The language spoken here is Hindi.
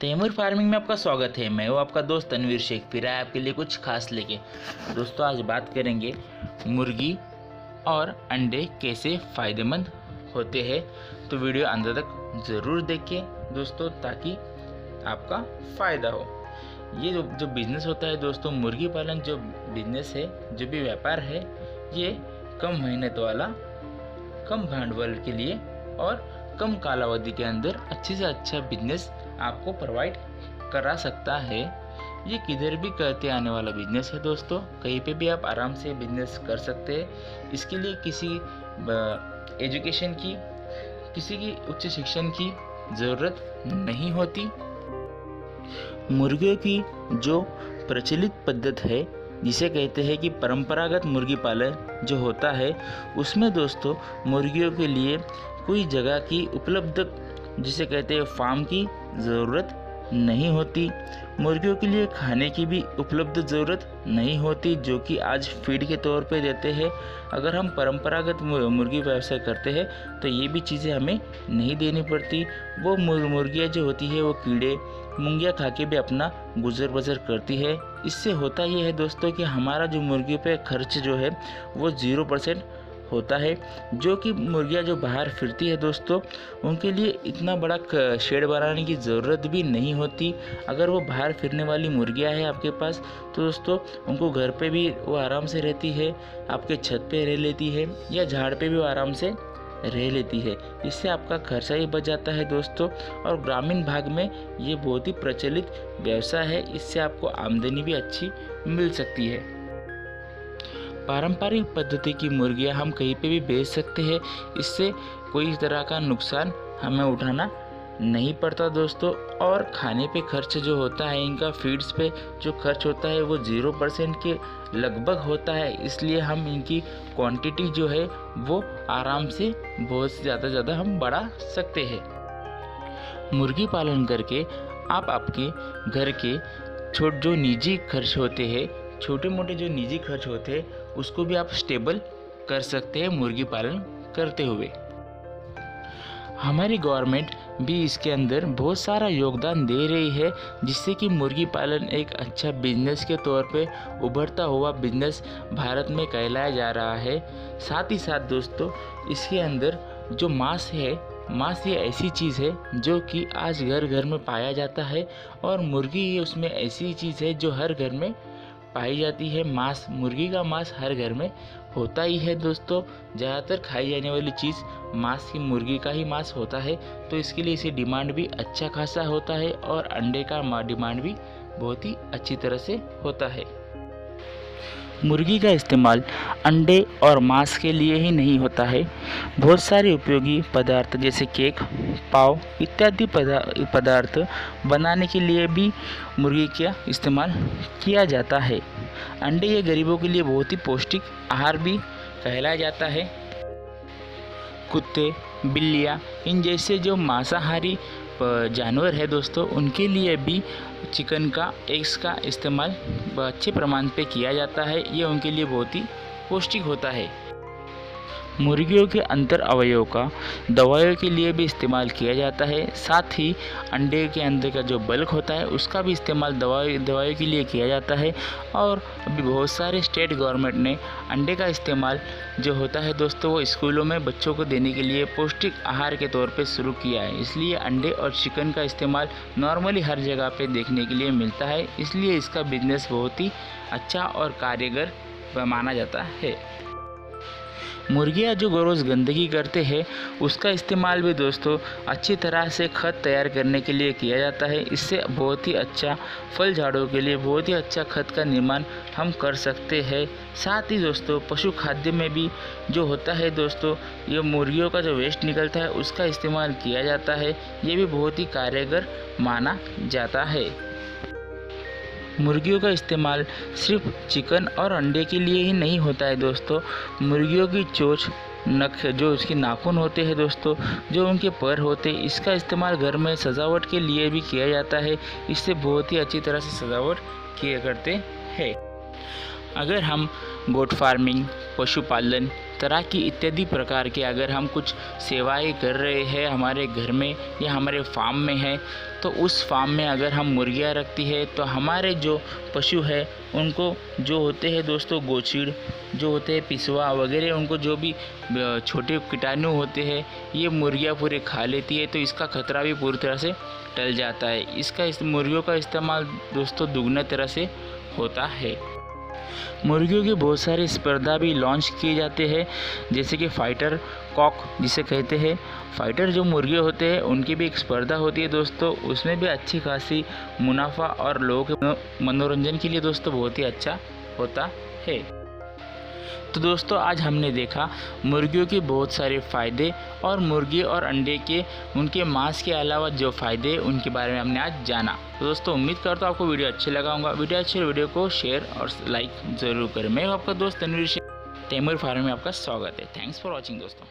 तैमूर फार्मिंग में आपका स्वागत है। मैं हूँ आपका दोस्त तनवीर शेख, फिर आए आपके लिए कुछ खास लेके। दोस्तों आज बात करेंगे मुर्गी और अंडे कैसे फ़ायदेमंद होते हैं, तो वीडियो अंत तक ज़रूर देखिए दोस्तों, ताकि आपका फ़ायदा हो। ये जो बिज़नेस होता है दोस्तों, मुर्गी पालन जो बिज़नेस है, जो भी व्यापार है, ये कम मेहनत वाला, कम भांडवल के लिए और कम कालावधि के अंदर अच्छे से अच्छा बिजनेस आपको प्रोवाइड करा सकता है। ये किधर भी करते आने वाला बिजनेस है दोस्तों, कहीं पे भी आप आराम से बिजनेस कर सकते हैं। इसके लिए किसी एजुकेशन की, किसी की उच्च शिक्षण की ज़रूरत नहीं होती। मुर्गियों की जो प्रचलित पद्धति है, जिसे कहते हैं कि परंपरागत मुर्गी पालन जो होता है, उसमें दोस्तों मुर्गियों के लिए कोई जगह की उपलब्ध, जिसे कहते हैं फार्म की ज़रूरत नहीं होती। मुर्गियों के लिए खाने की भी उपलब्ध ज़रूरत नहीं होती, जो कि आज फीड के तौर पे देते हैं। अगर हम परंपरागत मुर्गी व्यवसाय करते हैं तो ये भी चीज़ें हमें नहीं देनी पड़ती। वो मुर्गियाँ जो होती है वो कीड़े मुंगियाँ खा के भी अपना गुजर बसर करती है। इससे होता ये है दोस्तों कि हमारा जो मुर्गियों पे खर्च जो है वो 0% होता है। जो कि मुर्गियाँ जो बाहर फिरती है दोस्तों, उनके लिए इतना बड़ा शेड बनाने की ज़रूरत भी नहीं होती। अगर वो बाहर फिरने वाली मुर्गियाँ हैं आपके पास, तो दोस्तों उनको घर पे भी वो आराम से रहती है, आपके छत पे रह लेती है या झाड़ पे भी वो आराम से रह लेती है। इससे आपका खर्चा ही बच जाता है दोस्तों। और ग्रामीण भाग में ये बहुत ही प्रचलित व्यवसाय है, इससे आपको आमदनी भी अच्छी मिल सकती है। पारंपरिक पद्धति की मुर्गियां हम कहीं पे भी बेच सकते हैं, इससे कोई तरह का नुकसान हमें उठाना नहीं पड़ता दोस्तों। और खाने पे खर्च जो होता है, इनका फीड्स पे जो खर्च होता है वो 0% के लगभग होता है। इसलिए हम इनकी क्वांटिटी जो है वो आराम से बहुत ज़्यादा हम बढ़ा सकते हैं। मुर्गी पालन करके आप आपके घर के जो निजी खर्च होते हैं, छोटे मोटे जो निजी खर्च होते हैं, उसको भी आप स्टेबल कर सकते हैं मुर्गी पालन करते हुए। हमारी गवर्नमेंट भी इसके अंदर बहुत सारा योगदान दे रही है, जिससे कि मुर्गी पालन एक अच्छा बिजनेस के तौर पे उभरता हुआ बिजनेस भारत में कहलाया जा रहा है। साथ ही साथ दोस्तों इसके अंदर जो मांस है, मांस ये ऐसी चीज़ है जो कि आज घर घर में पाया जाता है, और मुर्गी ये उसमें ऐसी चीज़ है जो हर घर में पाई जाती है। मांस, मुर्गी का मांस हर घर में होता ही है दोस्तों। ज़्यादातर खाई जाने वाली चीज़ मांस की मुर्गी का ही मांस होता है, तो इसके लिए इसे डिमांड भी अच्छा खासा होता है, और अंडे का डिमांड भी बहुत ही अच्छी तरह से होता है। मुर्गी का इस्तेमाल अंडे और मांस के लिए ही नहीं होता है, बहुत सारे उपयोगी पदार्थ जैसे केक, पाव इत्यादि पदार्थ बनाने के लिए भी मुर्गी का इस्तेमाल किया जाता है। अंडे ये गरीबों के लिए बहुत ही पौष्टिक आहार भी कहलाया जाता है। कुत्ते, बिल्लियाँ, इन जैसे जो मांसाहारी जानवर है दोस्तों, उनके लिए भी चिकन का, एग्स का इस्तेमाल अच्छे प्रमाण पे किया जाता है। ये उनके लिए बहुत ही पौष्टिक होता है। मुर्गियों के अंतर अवयव का दवाइयों के लिए भी इस्तेमाल किया जाता है। साथ ही अंडे के अंदर का जो बल्क होता है उसका भी इस्तेमाल दवाइयों के लिए किया जाता है। और अभी बहुत सारे स्टेट गवर्नमेंट ने अंडे का इस्तेमाल जो होता है दोस्तों, वो स्कूलों में बच्चों को देने के लिए पौष्टिक आहार के तौर पे शुरू किया है। इसलिए अंडे और चिकन का इस्तेमाल नॉर्मली हर जगह पे देखने के लिए मिलता है, इसलिए इसका बिजनेस बहुत ही अच्छा और कारगर माना जाता है। मुर्गियाँ जो रोज़ गंदगी करते हैं, उसका इस्तेमाल भी दोस्तों अच्छी तरह से खत तैयार करने के लिए किया जाता है। इससे बहुत ही अच्छा फल झाड़ों के लिए बहुत ही अच्छा खत का निर्माण हम कर सकते हैं। साथ ही दोस्तों पशु खाद्य में भी जो होता है दोस्तों, ये मुर्गियों का जो वेस्ट निकलता है उसका इस्तेमाल किया जाता है। ये भी बहुत ही कारगर माना जाता है। मुर्गियों का इस्तेमाल सिर्फ चिकन और अंडे के लिए ही नहीं होता है दोस्तों। मुर्गियों की चोंच, नख, जो उसके नाखून होते हैं दोस्तों, जो उनके पर होते हैं, इसका इस्तेमाल घर में सजावट के लिए भी किया जाता है। इससे बहुत ही अच्छी तरह से सजावट किया करते हैं। अगर हम गोट फार्मिंग, पशुपालन, तैराकी इत्यादि प्रकार के अगर हम कुछ सेवाएं कर रहे हैं हमारे घर में या हमारे फार्म में है, तो उस फार्म में अगर हम मुर्गियाँ रखती है तो हमारे जो पशु है उनको जो होते हैं दोस्तों गोचिड़, जो होते हैं पिसवा वगैरह, उनको जो भी छोटे कीटाणु होते हैं ये मुर्गियाँ पूरे खा लेती है, तो इसका खतरा भी पूरी तरह से टल जाता है। इस मुर्गियों का इस्तेमाल दोस्तों दुगना तरह से होता है। मुर्गियों की बहुत सारी स्पर्धा भी लॉन्च किए जाते हैं, जैसे कि फाइटर कॉक जिसे कहते हैं। फाइटर जो मुर्गे होते हैं उनकी भी एक स्पर्धा होती है दोस्तों, उसमें भी अच्छी खासी मुनाफा और लोगों के मनोरंजन के लिए दोस्तों बहुत ही अच्छा होता है। तो दोस्तों आज हमने देखा मुर्गियों के बहुत सारे फ़ायदे और मुर्गी और अंडे के उनके मांस के अलावा जो फ़ायदे उनके बारे में हमने आज जाना। तो दोस्तों उम्मीद करता हूँ आपको वीडियो अच्छे लगा होगा। वीडियो अच्छे वीडियो को शेयर और लाइक ज़रूर करें। मैं आपका दोस्त तैमूर फार्म में आपका स्वागत है। थैंक्स फॉर वॉचिंग दोस्तों।